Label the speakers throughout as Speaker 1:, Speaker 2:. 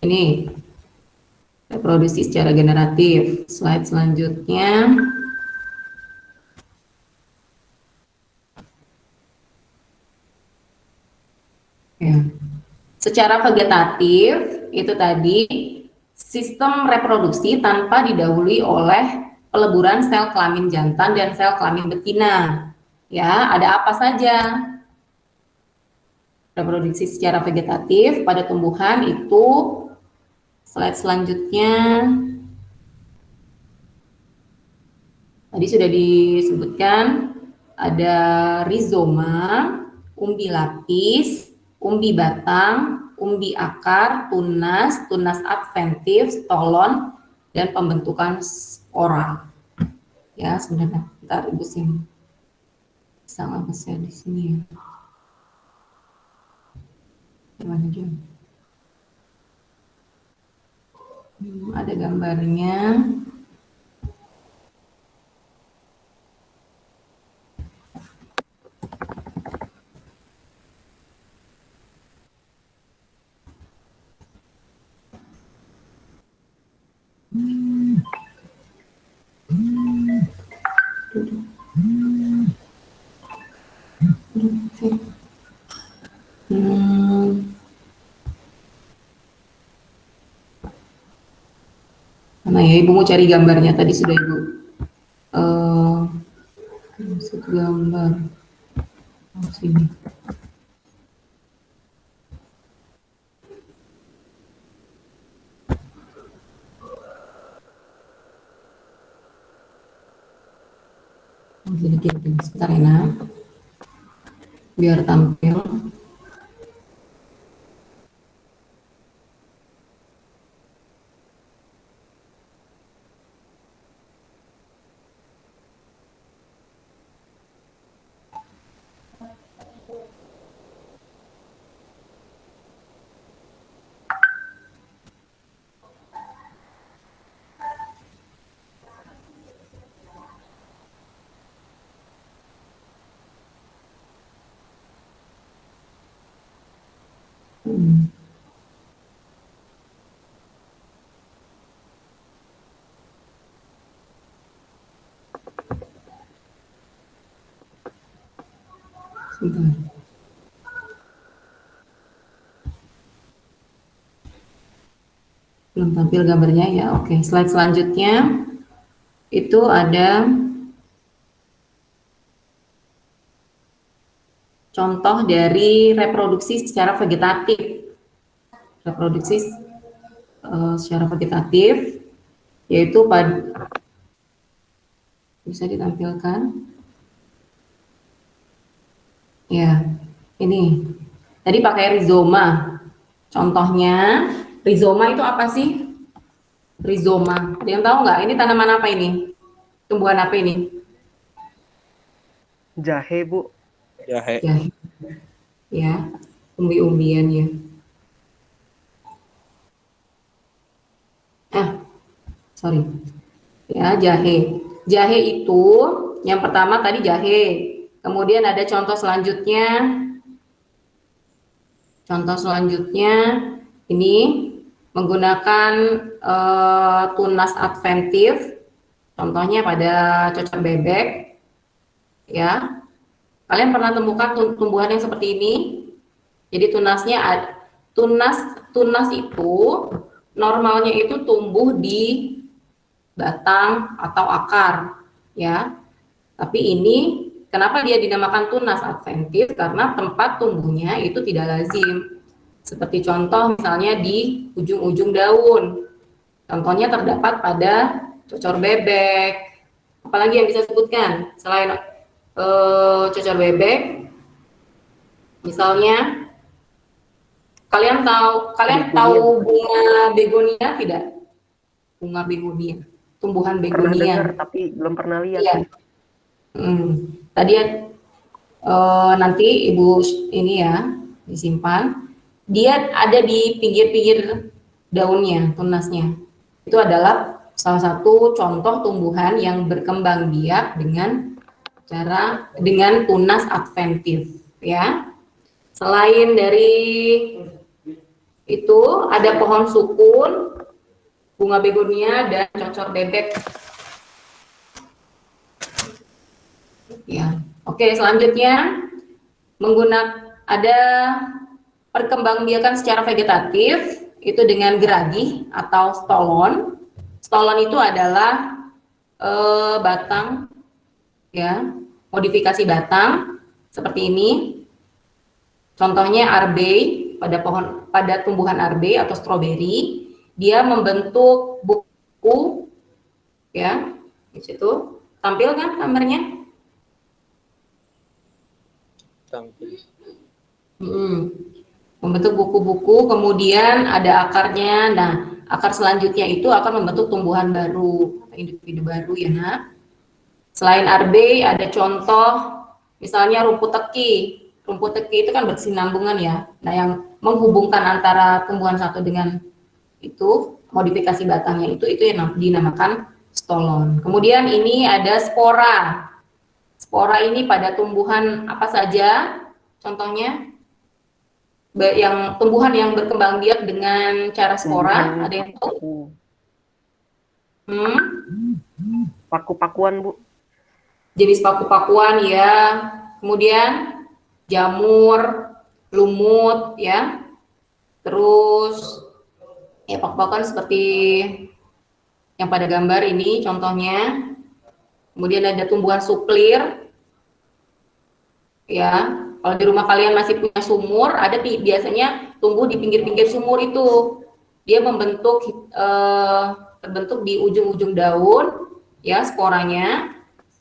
Speaker 1: Ini reproduksi secara generatif. Slide selanjutnya. Ya. Secara vegetatif itu tadi sistem reproduksi tanpa didahului oleh peleburan sel kelamin jantan dan sel kelamin betina. Ya, ada apa saja? Reproduksi secara vegetatif pada tumbuhan itu, slide selanjutnya. Tadi sudah disebutkan ada rizoma, umbi lapis, umbi batang, umbi akar, tunas, tunas adventif, stolon, dan pembentukan spora. Ya, sebenarnya bentar Ibu Sim. Sama saya di sini ya. Gimana juga? Ada gambarnya. Mana ya, Ibu mau cari gambarnya, tadi sudah Ibu masuk gambar sini. Gini, sebentar ya, biar tampil. Sebentar. Belum tampil gambarnya ya. Oke, slide selanjutnya itu ada contoh dari reproduksi secara vegetatif. Reproduksi secara vegetatif yaitu pada, bisa ditampilkan ya, ini tadi pakai rizoma. Contohnya rizoma itu apa sih? Rizoma, ada yang tahu nggak? Ini tanaman apa ini? Tumbuhan apa ini?
Speaker 2: Jahe, Bu.
Speaker 3: Jahe.
Speaker 1: Jahe. Ya, umbi-umbian ya. Sorry. Ya, jahe. Jahe itu yang pertama tadi jahe. Kemudian ada contoh selanjutnya. Contoh selanjutnya ini menggunakan tunas adventif. Contohnya pada cocok bebek. Ya. Kalian pernah temukan tumbuhan yang seperti ini? Jadi tunasnya tunas itu normalnya itu tumbuh di batang atau akar, ya. Tapi ini kenapa dia dinamakan tunas adventif? Karena tempat tumbuhnya itu tidak lazim. Seperti contoh misalnya di ujung-ujung daun. Contohnya terdapat pada cocor bebek. Apalagi yang bisa sebutkan selain cocor bebek? Misalnya kalian tahu bunga begonia tidak? Bunga begonia, tumbuhan begonia.
Speaker 2: Pernah dengar tapi belum pernah lihat.
Speaker 1: Iya. Tadi nanti Ibu ini ya disimpan. Dia ada di pinggir-pinggir daunnya, tunasnya. Itu adalah salah satu contoh tumbuhan yang berkembang biak dengan tunas adventif, ya. Selain dari Itu ada pohon sukun, bunga begonia, dan cocor bebek. Ya, oke, selanjutnya ada perkembangbiakan secara vegetatif itu dengan geragi atau stolon. Stolon itu adalah batang, ya, modifikasi batang seperti ini. Contohnya arbei, pada tumbuhan arbei atau stroberi, dia membentuk buku, ya, di situ. Tampil kan gambarnya?
Speaker 3: Tampil.
Speaker 1: Membentuk buku-buku, kemudian ada akarnya. Nah, akar selanjutnya itu akan membentuk tumbuhan baru, individu baru, ya nak. Selain arbei, ada contoh, misalnya rumput teki. Rumput teki itu kan berkesinambungan, ya. Nah, yang menghubungkan antara tumbuhan satu dengan itu, modifikasi batangnya itu yang dinamakan stolon. Kemudian ini ada spora. Spora ini pada tumbuhan apa saja? Contohnya, tumbuhan yang berkembang biak dengan cara spora, ada yang tahu?
Speaker 2: Paku-pakuan, Bu.
Speaker 1: Jenis paku-pakuan, ya. Kemudian jamur, lumut, ya. Terus ya paku-pakuan seperti yang pada gambar ini contohnya. Kemudian ada tumbuhan suplir, ya. Kalau di rumah kalian masih punya sumur, ada biasanya tumbuh di pinggir-pinggir sumur itu. Dia terbentuk di ujung-ujung daun, ya, sporanya.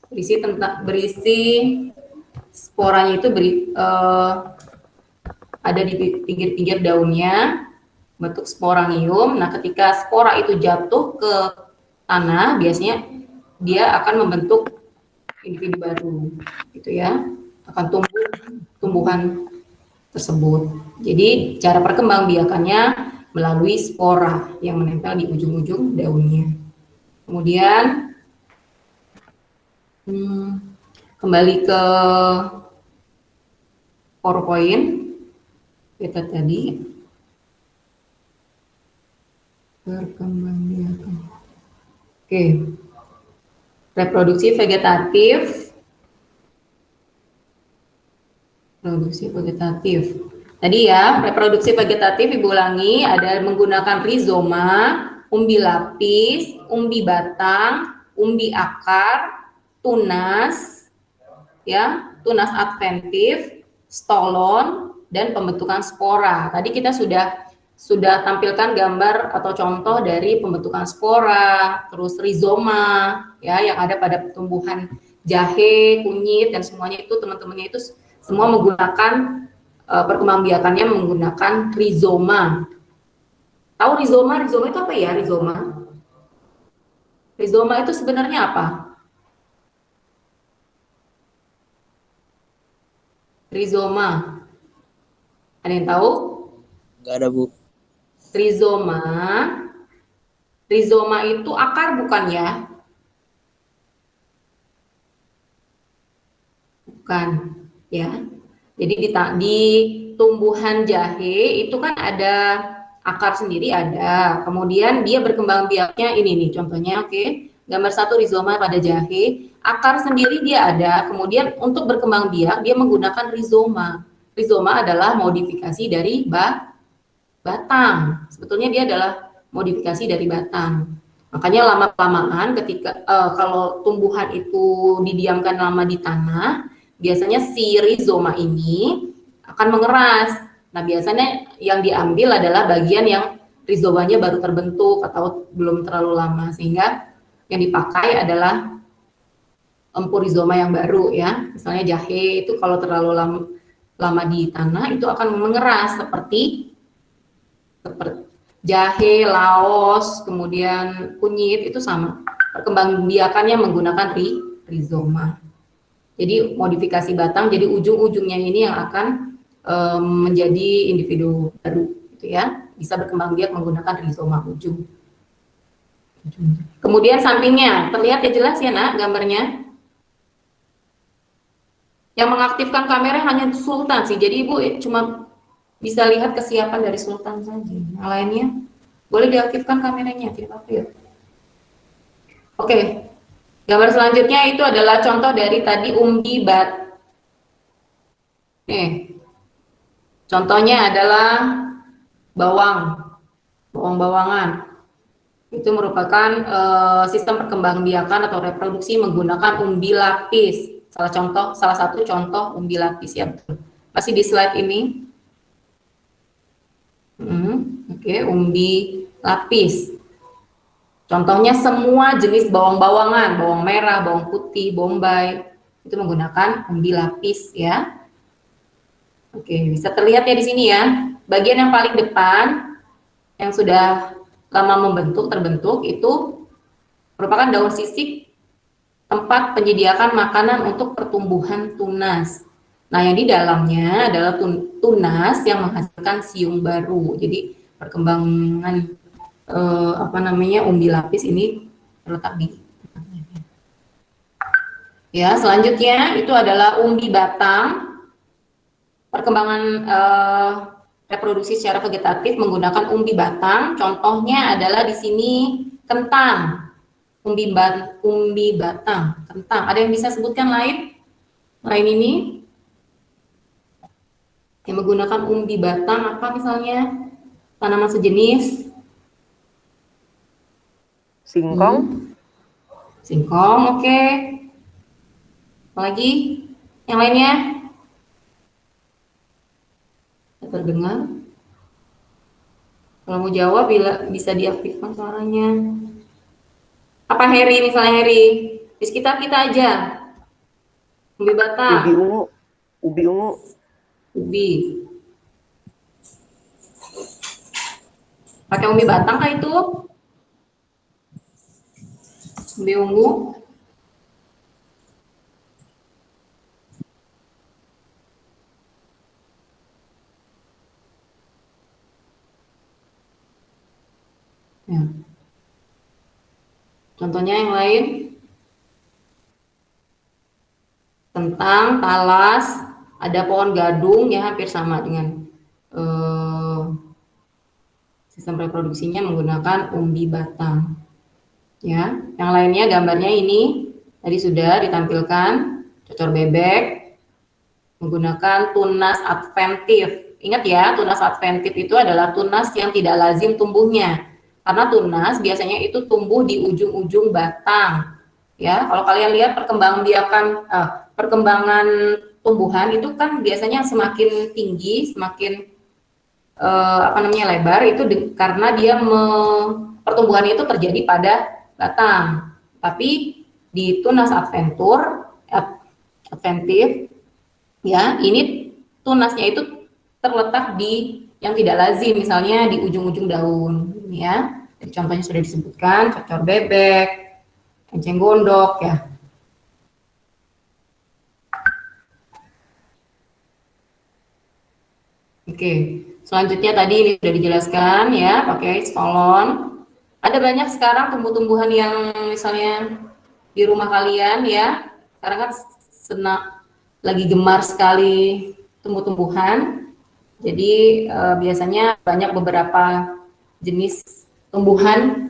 Speaker 1: Berisi sporanya itu ada di pinggir-pinggir daunnya, bentuk sporangium. Nah, ketika spora itu jatuh ke tanah, biasanya dia akan membentuk individu baru, gitu ya. Akan tumbuhan tersebut. Jadi cara perkembangbiakannya melalui spora yang menempel di ujung-ujung daunnya. Kemudian kembali ke PowerPoint kita tadi, perkembangbiakan. Oke, reproduksi vegetatif. Tadi ya, reproduksi vegetatif Ibu ulangi, ada menggunakan rizoma, umbi lapis, umbi batang, umbi akar, tunas, ya, tunas adventif, stolon, dan pembentukan spora. Tadi kita sudah tampilkan gambar atau contoh dari pembentukan spora, terus rizoma, ya, yang ada pada tumbuhan jahe, kunyit, dan semuanya itu teman-temannya itu semua menggunakan perkembangbiakannya menggunakan rizoma. Tahu rizoma? Rizoma itu apa ya, rizoma? Rizoma itu sebenarnya apa? Rizoma. Ada yang tahu?
Speaker 3: Nggak ada, Bu.
Speaker 1: Rizoma itu akar bukan ya? Bukan. Ya, jadi di tumbuhan jahe itu kan ada akar sendiri ada, kemudian dia berkembang biaknya ini nih contohnya, oke. Gambar 1 rizoma pada jahe, akar sendiri dia ada, kemudian untuk berkembang biak dia menggunakan rizoma. Rizoma adalah modifikasi dari batang. Sebetulnya dia adalah modifikasi dari batang. Makanya lama-kelamaan ketika kalau tumbuhan itu didiamkan lama di tanah, biasanya si rizoma ini akan mengeras. Nah, biasanya yang diambil adalah bagian yang rizomanya baru terbentuk atau belum terlalu lama, sehingga yang dipakai adalah empur rizoma yang baru, ya. Misalnya jahe itu kalau terlalu lama di tanah itu akan mengeras seperti jahe, laos, kemudian kunyit itu sama. Perkembangbiakannya menggunakan rizoma. Jadi modifikasi batang, jadi ujung-ujungnya ini yang akan menjadi individu baru, gitu ya. Bisa berkembang biak menggunakan rizoma ujung. Kemudian sampingnya, terlihat ya jelas ya nak gambarnya. Yang mengaktifkan kamera hanya Sultan sih, jadi Ibu cuma bisa lihat kesiapan dari Sultan saja. Yang lainnya boleh diaktifkan kameranya, tidak apa ya. Oke, gambar selanjutnya itu adalah contoh dari tadi umbi bat. Nih, contohnya adalah bawang-bawangan. Itu merupakan sistem perkembangbiakan atau reproduksi menggunakan umbi lapis. Salah satu contoh umbi lapis ya. Masih di slide ini. Oke, umbi lapis. Contohnya semua jenis bawang-bawangan, bawang merah, bawang putih, bombay, itu menggunakan umbi lapis ya. Oke, bisa terlihat ya di sini ya. Bagian yang paling depan yang sudah lama terbentuk itu merupakan daun sisik tempat penyediakan makanan untuk pertumbuhan tunas. Nah, yang di dalamnya adalah tunas yang menghasilkan siung baru. Jadi perkembangan umbi lapis ini terletak di. Ya, selanjutnya itu adalah umbi batang. Perkembangan reproduksi secara vegetatif menggunakan umbi batang. Contohnya adalah di sini kentang. Umbi batang, kentang. Ada yang bisa sebutkan lain ini? Yang menggunakan umbi batang apa misalnya? Tanaman sejenis.
Speaker 2: Singkong.
Speaker 1: Singkong, oke. Apa lagi? Yang lainnya? Terdengar? Kalau mau jawab bisa diaktifkan suaranya. Apa Heri misalnya Heri? Di sekitar kita aja. Umbi batang.
Speaker 2: Ubi ungu. Ubi ungu.
Speaker 1: Ubi. Pakai umbi batang kah itu? Umbi ungu. Ya. Contohnya yang lain, kentang, talas, ada pohon gadung ya hampir sama dengan sistem reproduksinya menggunakan umbi batang. Ya, yang lainnya gambarnya ini tadi sudah ditampilkan cocor bebek menggunakan tunas adventif. Ingat ya, tunas adventif itu adalah tunas yang tidak lazim tumbuhnya. Karena tunas biasanya itu tumbuh di ujung-ujung batang. Ya, kalau kalian lihat perkembangan tumbuhan itu kan biasanya semakin tinggi, semakin lebar itu karena pertumbuhan itu terjadi pada batang. Tapi di tunas adventif ya, ini tunasnya itu terletak di yang tidak lazim, misalnya di ujung-ujung daun ya. Jadi contohnya sudah disebutkan, cocor bebek, enceng gondok ya. Oke, selanjutnya tadi ini sudah dijelaskan ya, pakai stolon. Ada banyak sekarang tumbuh-tumbuhan yang misalnya di rumah kalian ya, sekarang kan lagi gemar sekali tumbuh-tumbuhan. Jadi biasanya banyak beberapa jenis tumbuhan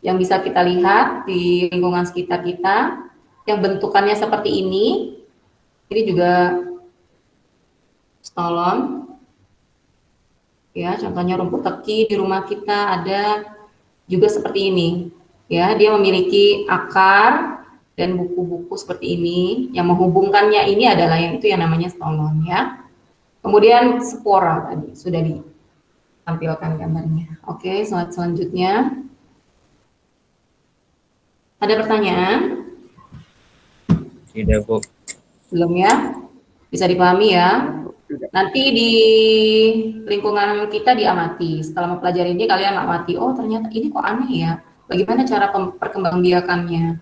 Speaker 1: yang bisa kita lihat di lingkungan sekitar kita yang bentukannya seperti ini. Ini juga stolon. Ya, contohnya rumput teki di rumah kita ada juga seperti ini. Ya, dia memiliki akar dan buku-buku seperti ini. Yang menghubungkannya ini adalah yang namanya stolon ya. Kemudian spora tadi sudah ditampilkan gambarnya. Oke, slide selanjutnya. Ada pertanyaan?
Speaker 3: Tidak, Bu.
Speaker 1: Belum ya? Bisa dipahami ya? Nanti di lingkungan kita diamati. Setelah mempelajari ini kalian amati, oh ternyata ini kok aneh ya. Bagaimana cara perkembangbiakannya?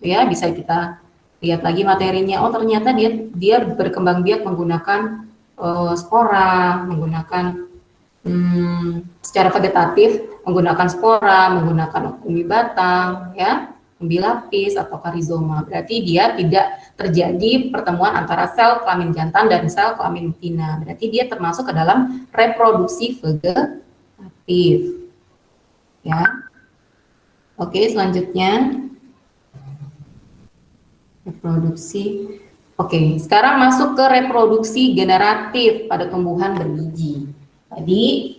Speaker 1: Ya, bisa kita lihat lagi materinya. Oh ternyata dia berkembang biak menggunakan spora, menggunakan secara vegetatif, menggunakan spora, menggunakan umbi batang, ya. bilapis atau rizoma. Berarti dia tidak terjadi pertemuan antara sel kelamin jantan dan sel kelamin betina. Berarti dia termasuk ke dalam reproduksi vegetatif. Ya. Oke, selanjutnya reproduksi. Oke, sekarang masuk ke reproduksi generatif pada tumbuhan berbiji. Tadi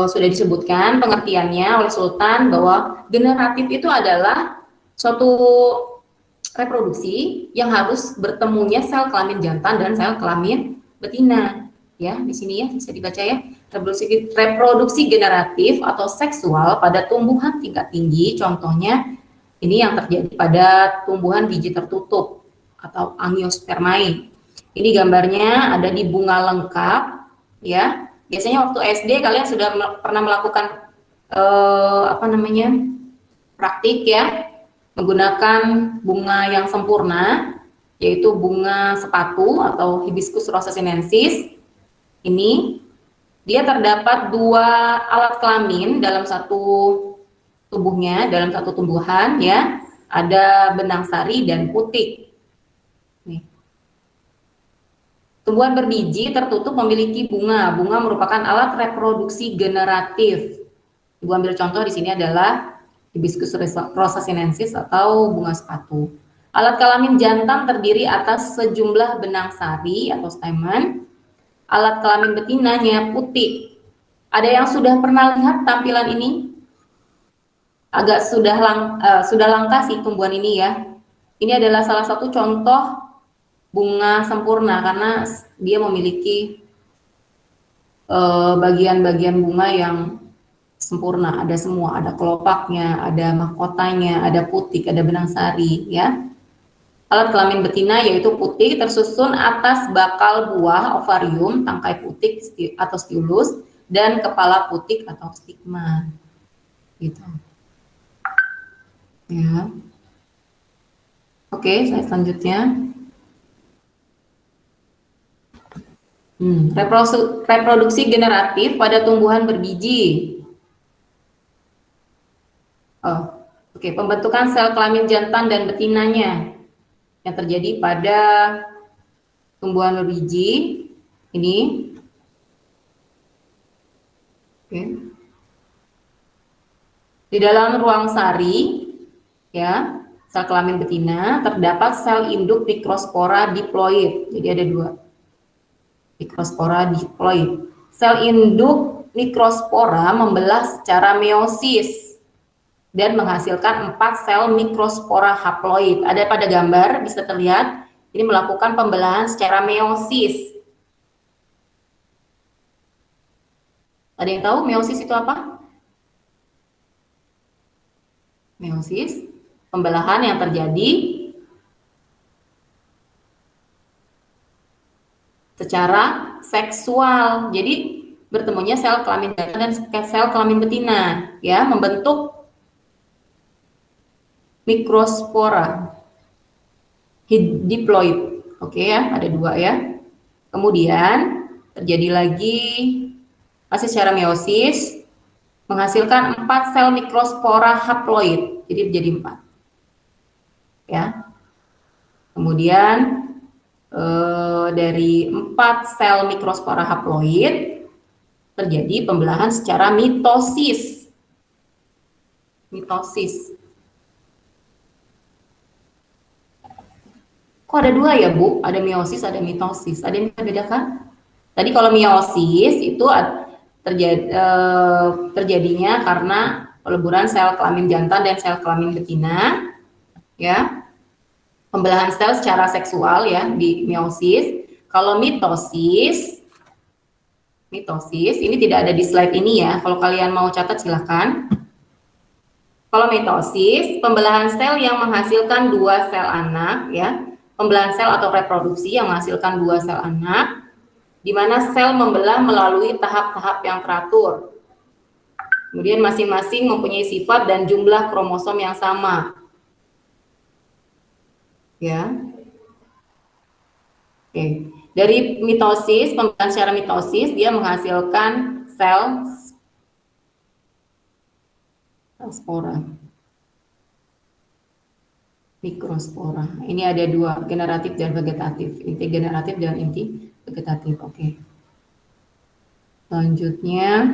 Speaker 1: sudah disebutkan pengertiannya oleh Sultan bahwa generatif itu adalah suatu reproduksi yang harus bertemunya sel kelamin jantan dan sel kelamin betina. Ya, di sini ya bisa dibaca ya. Reproduksi generatif atau seksual pada tumbuhan tingkat tinggi, contohnya ini yang terjadi pada tumbuhan biji tertutup atau angiospermae. Ini gambarnya ada di bunga lengkap, ya. Biasanya waktu SD kalian sudah pernah melakukan praktik ya, menggunakan bunga yang sempurna, yaitu bunga sepatu atau Hibiscus rosa sinensis. Ini dia terdapat 2 alat kelamin dalam satu tubuhnya, dalam satu tumbuhan ya, ada benang sari dan putik. Nih. Tumbuhan berbiji tertutup memiliki bunga. Bunga merupakan alat reproduksi generatif. Ibu ambil contoh di sini adalah Hibiscus rosa sinensis atau bunga sepatu. Alat kelamin jantan terdiri atas sejumlah benang sari atau stamen. Alat kelamin betinanya putik. Ada yang sudah pernah lihat tampilan ini? Agak sudah langka sih tumbuhan ini ya. Ini adalah salah satu contoh bunga sempurna karena dia memiliki bagian-bagian bunga yang sempurna, ada semua, ada kelopaknya, ada mahkotanya, ada putik, ada benang sari ya. Alat kelamin betina yaitu putik tersusun atas bakal buah ovarium, tangkai putik atau stiulus, dan kepala putik atau stigma. Gitu. Ya. Oke, saya selanjutnya. Reproduksi generatif pada tumbuhan berbiji. Pembentukan sel kelamin jantan dan betinanya yang terjadi pada tumbuhan berbiji ini. Di dalam ruang sari, ya, sel kelamin betina terdapat sel induk microspora diploid. Jadi ada 2. Microspora diploid. Sel induk microspora membelah secara meiosis dan menghasilkan 4 sel microspora haploid. Ada pada gambar, bisa terlihat. Ini melakukan pembelahan secara meiosis. Ada yang tahu meiosis itu apa? Meiosis, pembelahan yang terjadi secara seksual. Jadi bertemunya sel kelamin jantan dan sel kelamin betina ya, membentuk microspora diploid. Oke ya, ada 2 ya. Kemudian terjadi lagi masih secara meiosis menghasilkan 4 sel microspora haploid. Jadi menjadi 4. Ya. Kemudian dari 4 sel microspora haploid terjadi pembelahan secara mitosis. Mitosis. Kok ada 2 ya, Bu? Ada meiosis, ada mitosis. Ada yang bisa bedakan? Tadi kalau meiosis itu terjadinya karena peleburan sel kelamin jantan dan sel kelamin betina, ya. Pembelahan sel secara seksual ya di meiosis. Kalau mitosis ini tidak ada di slide ini ya. Kalau kalian mau catat silakan. Kalau mitosis, pembelahan sel yang menghasilkan 2 sel anak ya. Pembelahan sel atau reproduksi yang menghasilkan 2 sel anak, di mana sel membelah melalui tahap-tahap yang teratur. Kemudian masing-masing mempunyai sifat dan jumlah kromosom yang sama. Ya. Oke. Dari mitosis, pembelahan secara mitosis dia menghasilkan sel spora. Mikrospora. Ini ada dua, generatif dan vegetatif. Inti generatif dan inti vegetatif. Oke. Selanjutnya,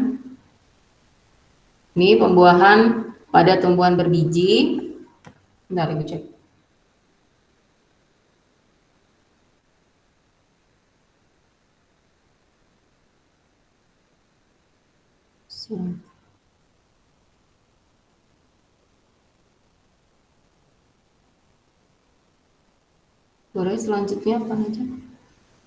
Speaker 1: ini pembuahan pada tumbuhan berbiji. Bentar, Ibu cek. Boleh selanjutnya apa aja?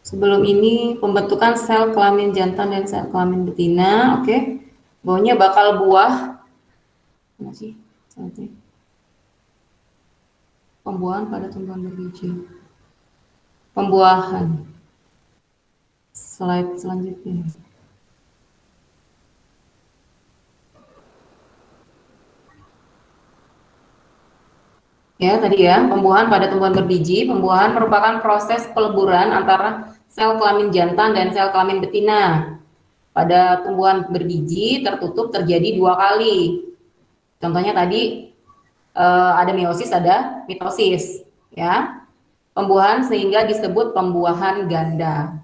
Speaker 1: Sebelum ini pembentukan sel kelamin jantan dan sel kelamin betina, oke. Bawahnya bakal buah. Mana sih? Selanjutnya. Pembuahan pada tumbuhan berbiji. Pembuahan. Slide selanjutnya. Ya, tadi ya, pembuahan pada tumbuhan berbiji. Pembuahan merupakan proses peleburan antara sel kelamin jantan dan sel kelamin betina. Pada tumbuhan berbiji tertutup terjadi 2 kali. Contohnya tadi ada meiosis, ada mitosis, ya. Pembuahan sehingga disebut pembuahan ganda.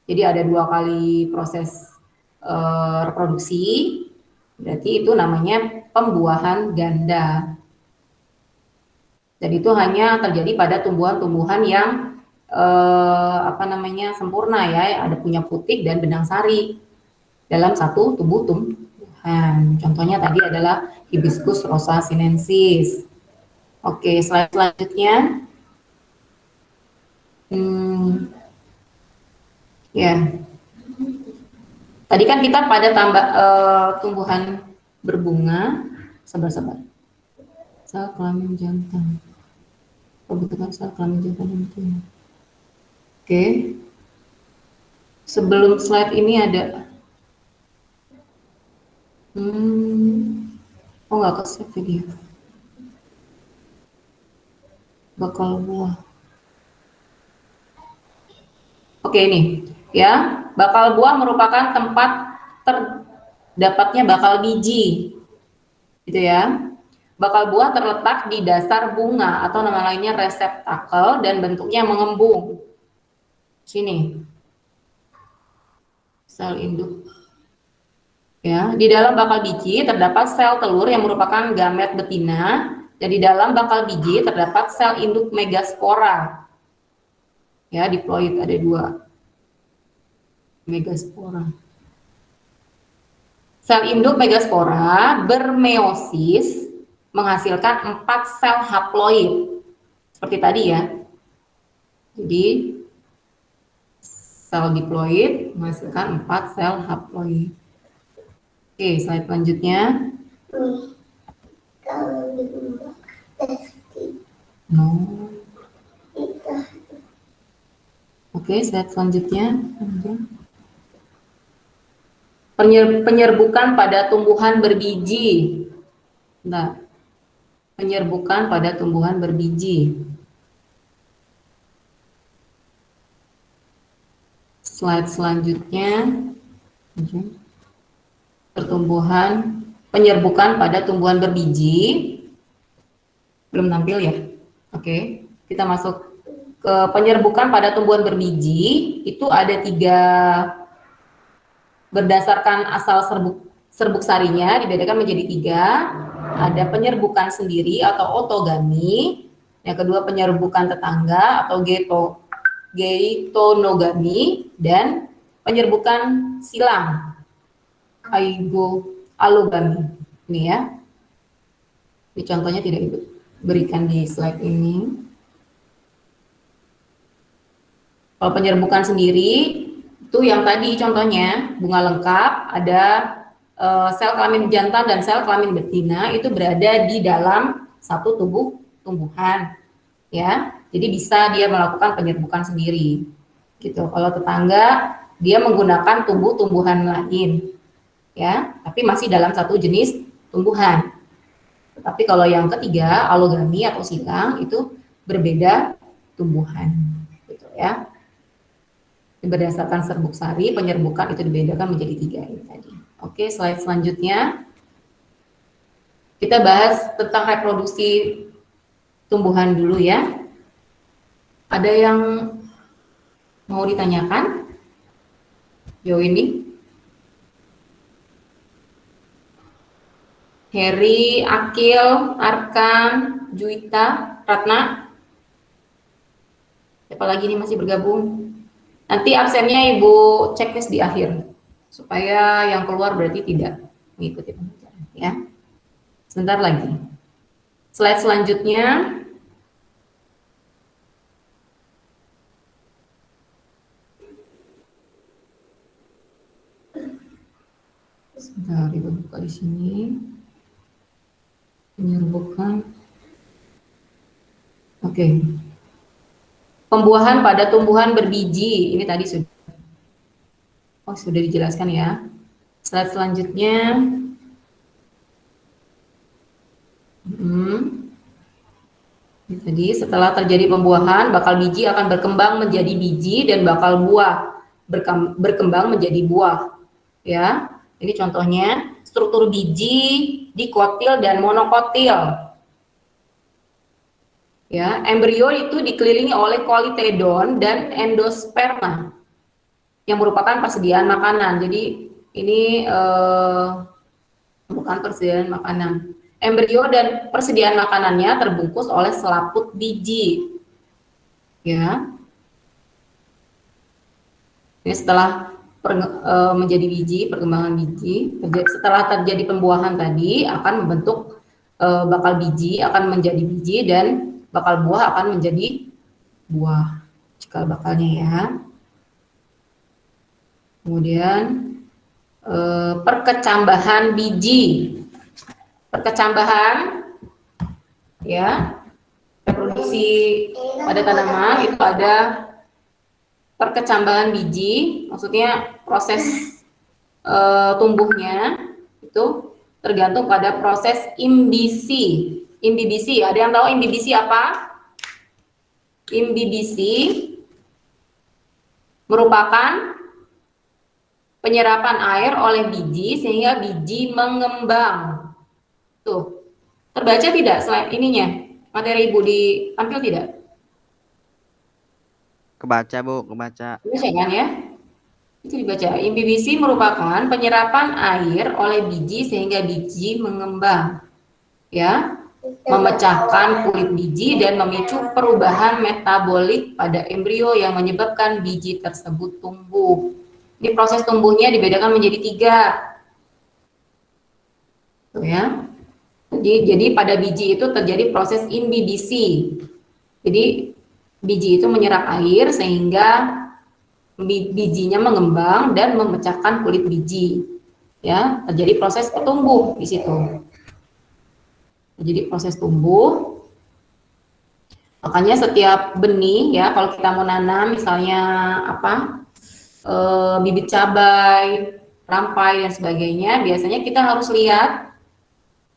Speaker 1: Jadi ada 2 kali proses reproduksi, berarti itu namanya pembuahan ganda. Dan itu hanya terjadi pada tumbuhan-tumbuhan yang sempurna ya, ada punya putik dan benang sari dalam satu tubuh tumbuhan. Contohnya tadi adalah Hibiscus rosa sinensis. Oke, slide selanjutnya. Ya, tadi kan kita pada tumbuhan berbunga, sabar-sabar. Sel kelamin jantan. Pembentukan sel kelamin jantan dan betina. Oke. Sebelum slide ini ada nggak ke save video. Bakal buah. Oke, ini ya, bakal buah merupakan tempat terdapatnya bakal biji, gitu ya. Bakal buah terletak di dasar bunga atau nama lainnya reseptakel dan bentuknya mengembung. Sini. Sel induk. Ya, di dalam bakal biji terdapat sel telur yang merupakan gamet betina, dan di dalam bakal biji terdapat sel induk megaspora. Ya, diploid ada 2. Megaspora. Sel induk megaspora bermeosis menghasilkan 4 sel haploid. Seperti tadi ya. Jadi sel diploid menghasilkan 4 sel haploid. Oke, slide selanjutnya. No. Oke, slide selanjutnya. Penyerbukan pada tumbuhan berbiji. Nah, penyerbukan pada tumbuhan berbiji. Slide selanjutnya. Penyerbukan pada tumbuhan berbiji. Belum tampil ya? Oke, kita masuk ke penyerbukan pada tumbuhan berbiji. Itu ada 3, berdasarkan asal serbuk sarinya dibedakan menjadi 3. Ada penyerbukan sendiri atau otogami. Yang kedua penyerbukan tetangga atau geitonogami, dan penyerbukan silang alogami. Ini ya. Ini contohnya tidak diberikan di slide ini. Kalau penyerbukan sendiri itu yang tadi contohnya bunga lengkap, ada sel kelamin jantan dan sel kelamin betina itu berada di dalam satu tumbuhan, ya. Jadi bisa dia melakukan penyerbukan sendiri, gitu. Kalau tetangga dia menggunakan tumbuhan lain, ya, tapi masih dalam satu jenis tumbuhan. Tapi kalau yang ketiga alogami atau silang itu berbeda tumbuhan, gitu ya. Berdasarkan serbuk sari, penyerbukan itu dibedakan menjadi 3 ini tadi. Oke, slide selanjutnya. Kita bahas tentang reproduksi tumbuhan dulu ya. Ada yang mau ditanyakan? Yo ini. Heri, Akil, Arkan, Juwita, Ratna. Siapa lagi nih masih bergabung? Nanti absennya Ibu checklist di akhir. Supaya yang keluar berarti tidak mengikuti pembelajaran ya. Sebentar lagi. Slide selanjutnya. Sebentar, Ibu buka di sini. Menyerbukan. Oke. Pembuahan pada tumbuhan berbiji. Ini tadi sudah. Oh, sudah dijelaskan ya. Slide selanjutnya. Jadi setelah terjadi pembuahan, bakal biji akan berkembang menjadi biji dan bakal buah berkembang menjadi buah. Ya, ini contohnya struktur biji dikotil dan monokotil. Ya, embrio itu dikelilingi oleh koletidon dan endosperma yang merupakan persediaan makanan. Jadi ini bukan persediaan makanan. Embrio dan persediaan makanannya terbungkus oleh selaput biji. Ya. Ini setelah menjadi biji, perkembangan biji, setelah terjadi pembuahan tadi akan membentuk bakal biji, akan menjadi biji dan bakal buah akan menjadi buah. Cikal bakalnya ya. Kemudian perkecambahan biji. Perkecambahan ya, reproduksi pada tanaman itu ada perkecambahan biji, maksudnya proses tumbuhnya itu tergantung pada proses imbisi. Imbibisi, ada yang tahu imbibisi apa? Imbibisi merupakan penyerapan air oleh biji sehingga biji mengembang. Tuh, terbaca tidak slide ininya? Materi Ibu ditampil tidak?
Speaker 4: Kebaca, Bu, kebaca.
Speaker 1: Bisa kan ya? Itu dibaca. Imbibisi merupakan penyerapan air oleh biji sehingga biji mengembang. Ya, memecahkan kulit biji dan memicu perubahan metabolik pada embrio yang menyebabkan biji tersebut tumbuh. Ini proses tumbuhnya dibedakan menjadi 3. Tuh ya. Jadi pada biji itu terjadi proses imbibisi. Jadi biji itu menyerap air sehingga bijinya mengembang dan memecahkan kulit biji. Ya, terjadi proses tumbuh di situ. Jadi proses tumbuh. Makanya setiap benih ya, kalau kita mau nanam misalnya bibit cabai, rampai dan sebagainya, biasanya kita harus lihat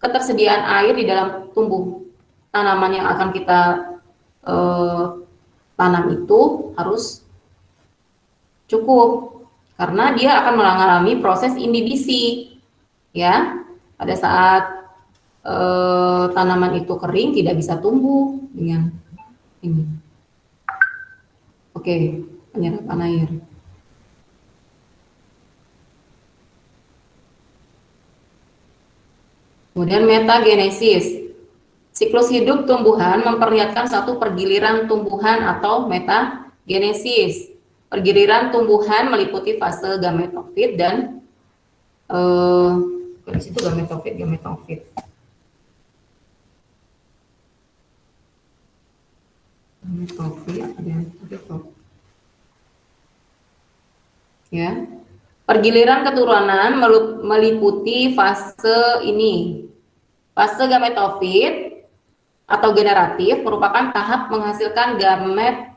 Speaker 1: ketersediaan air di dalam tumbuh tanaman yang akan kita tanam itu harus cukup karena dia akan mengalami proses imbibisi ya. Pada saat tanaman itu kering tidak bisa tumbuh dengan ini. Oke, penyerapan air. Kemudian metagenesis. Siklus hidup tumbuhan memperlihatkan satu pergiliran tumbuhan atau metagenesis. Pergiliran tumbuhan meliputi fase gametofit dan di situ gametofit. Gametofit dan gametofit. Ya. Pergiliran keturunan meliputi fase ini. Fase gametofit atau generatif merupakan tahap menghasilkan gamet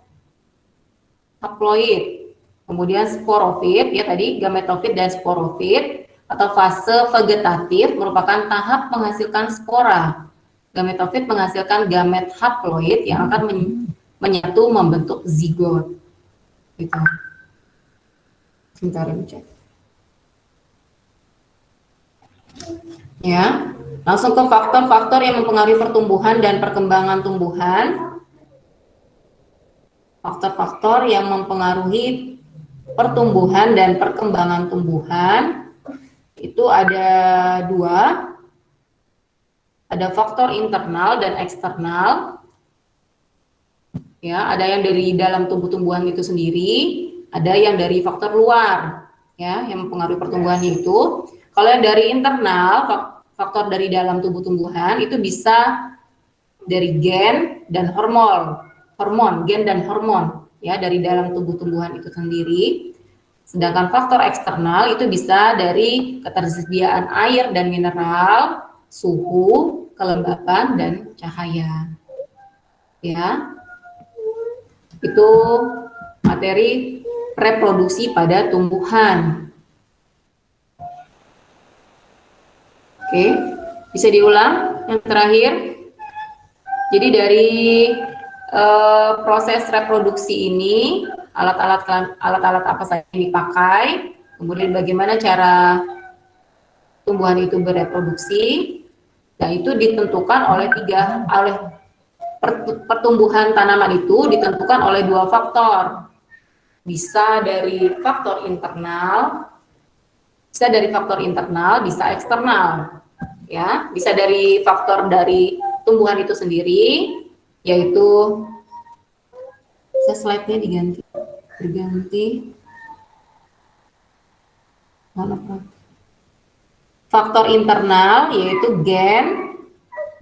Speaker 1: haploid. Kemudian sporofit, ya tadi gametofit dan sporofit, atau fase vegetatif merupakan tahap menghasilkan spora. Gametofit menghasilkan gamet haploid yang akan menyatu membentuk zigot. Gitu. Sebentar ya, cek. Ya. Langsung ke faktor-faktor yang mempengaruhi pertumbuhan dan perkembangan tumbuhan. Faktor-faktor yang mempengaruhi pertumbuhan dan perkembangan tumbuhan itu ada dua. Ada faktor internal dan eksternal. Ya, ada yang dari dalam tumbuh-tumbuhan itu sendiri, ada yang dari faktor luar, ya, yang mempengaruhi pertumbuhan itu. Kalau yang dari internal, faktor dari dalam tumbuh-tumbuhan itu bisa dari gen dan hormon, gen dan hormon, ya, dari dalam tumbuh-tumbuhan itu sendiri. Sedangkan faktor eksternal itu bisa dari ketersediaan air dan mineral, suhu, kelembapan, dan cahaya. Ya, itu materi reproduksi pada tumbuhan. Oke, bisa diulang yang terakhir. Jadi dari proses reproduksi ini, alat-alat apa saja yang dipakai, kemudian bagaimana cara tumbuhan itu bereproduksi. Nah, itu ditentukan oleh pertumbuhan tanaman itu ditentukan oleh dua faktor. Bisa dari faktor internal, bisa eksternal. Ya, bisa dari faktor dari tumbuhan itu sendiri, yaitu slide-nya berganti. Faktor internal yaitu gen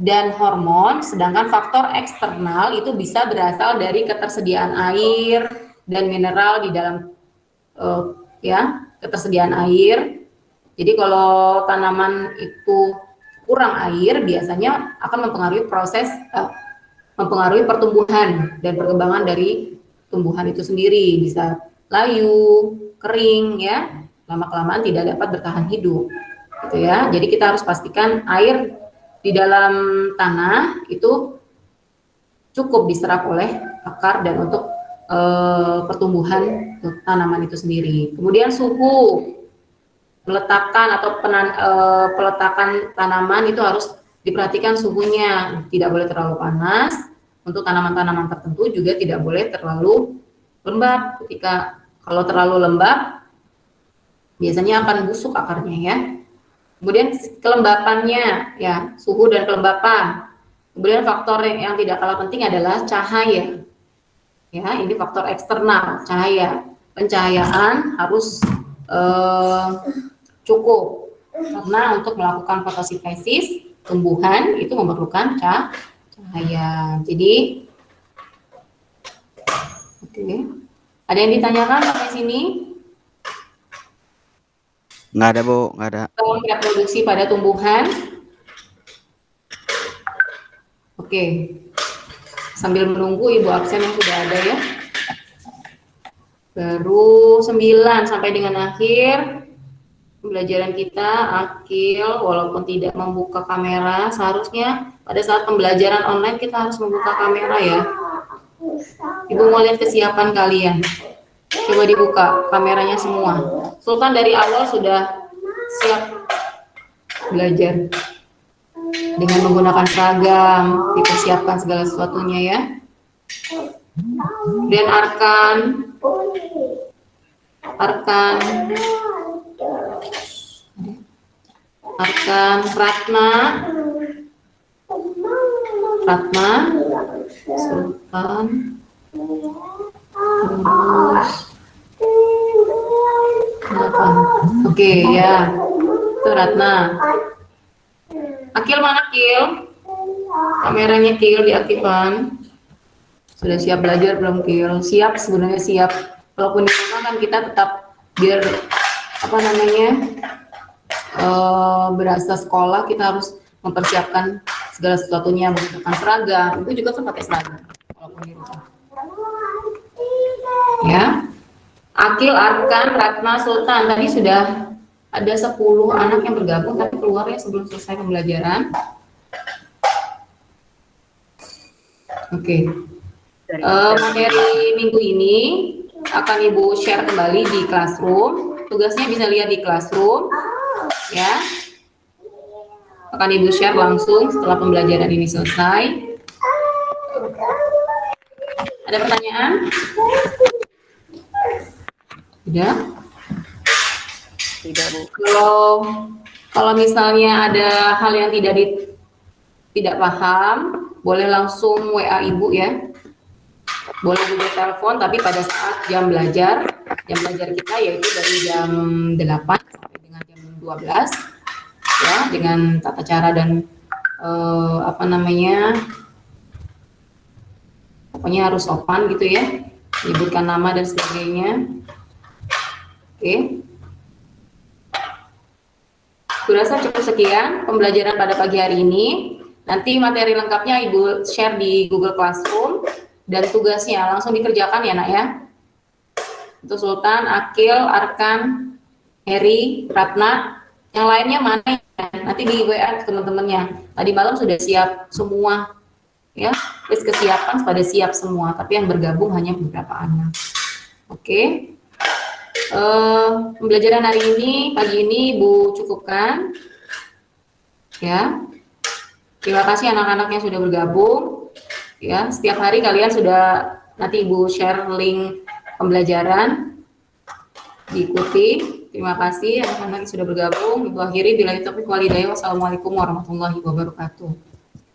Speaker 1: dan hormon, sedangkan faktor eksternal itu bisa berasal dari ketersediaan air dan mineral di dalam ketersediaan air. Jadi kalau tanaman itu kurang air, biasanya akan mempengaruhi pertumbuhan dan perkembangan dari tumbuhan itu sendiri, bisa layu, kering, ya, lama-kelamaan tidak dapat bertahan hidup, gitu ya. Jadi kita harus pastikan air di dalam tanah itu cukup diserap oleh akar dan untuk pertumbuhan tanaman itu sendiri. Kemudian suhu, peletakan tanaman itu harus diperhatikan suhunya, tidak boleh terlalu panas. Untuk tanaman-tanaman tertentu juga tidak boleh terlalu lembab. Kalau terlalu lembab, biasanya akan busuk akarnya, ya. Kemudian kelembapannya, ya, suhu dan kelembapan. Kemudian faktor yang tidak kalah penting adalah cahaya. Ya, ini faktor eksternal, cahaya. Pencahayaan harus cukup, karena untuk melakukan fotosintesis tumbuhan itu memerlukan cahaya. Jadi, oke. Ada yang ditanyakan sampai sini?
Speaker 4: Nggak ada, Bu. Nggak ada.
Speaker 1: Reproduksi pada tumbuhan. Oke. Sambil menunggu Ibu absen yang sudah ada, ya. Baru 9 sampai dengan akhir pembelajaran kita. Akil, walaupun tidak membuka kamera, seharusnya pada saat pembelajaran online kita harus membuka kamera, ya. Ibu mau lihat kesiapan kalian. Coba dibuka kameranya semua. Sultan dari awal sudah siap belajar dengan menggunakan seragam, dipersiapkan segala sesuatunya, ya. Dan Arkan, Ratna, Sultan, oke, ya, itu Ratna. Akil mana, Kil? Kameranya Kil diaktifkan. Sudah siap belajar belum, Kil? Siap, sebenarnya siap. Walaupun di rumah kan kita tetap biar berasa sekolah, kita harus mempersiapkan segala sesuatunya, menggunakan seragam. Itu juga kan pakai seragam walaupun di rumah. Ya. Akil, Arkan, Ratna, Sultan, tadi sudah ada 10 anak yang bergabung, tapi keluar ya sebelum selesai pembelajaran. Oke. Materi minggu ini akan Ibu share kembali di Classroom. Tugasnya bisa lihat di Classroom, ya. akan Ibu share langsung setelah pembelajaran ini selesai. Ada pertanyaan? Tidak?
Speaker 2: Tidak, Bu.
Speaker 1: Kalau misalnya ada hal yang tidak paham, boleh langsung WA Ibu ya. Boleh juga telepon, tapi pada saat jam belajar kita yaitu dari jam 8 sampai dengan jam 12 ya, dengan tata cara dan pokoknya harus sopan gitu ya, menyebutkan nama dan sebagainya. Oke. Kurasa cukup sekian pembelajaran pada pagi hari ini. Nanti materi lengkapnya Ibu share di Google Classroom dan tugasnya langsung dikerjakan ya nak ya. Untuk Sultan, Akil, Arkan, Heri, Ratna, yang lainnya mana ya? Nanti di WA teman-temannya. Tadi malam sudah siap semua ya, list kesiapan pada siap semua, tapi yang bergabung hanya beberapa anak. Oke. Pembelajaran hari ini, pagi ini Ibu cukupkan ya. Terima kasih anak-anak yang sudah bergabung ya. Setiap hari kalian sudah, nanti Ibu share link pembelajaran, diikuti. Terima kasih anak-anak yang sudah bergabung. Ibu akhiri, billahi taufiq wal hidayah. Wassalamualaikum warahmatullahi wabarakatuh.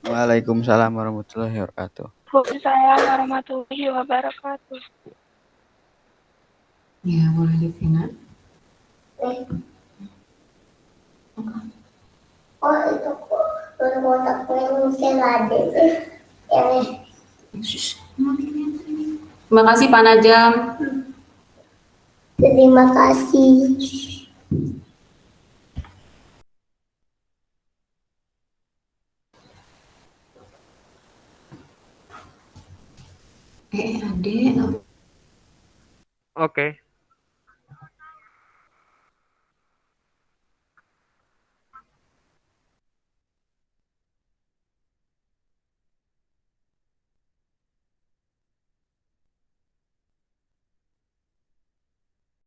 Speaker 4: Waalaikumsalam warahmatullahi wabarakatuh.
Speaker 5: Waalaikumsalam warahmatullahi wabarakatuh.
Speaker 1: Ya, boleh Devina.
Speaker 6: Oh itu kok kotak yang selada yang
Speaker 1: Terima kasih Pak Najam.
Speaker 6: terima kasih.
Speaker 1: Adek.
Speaker 7: Oke.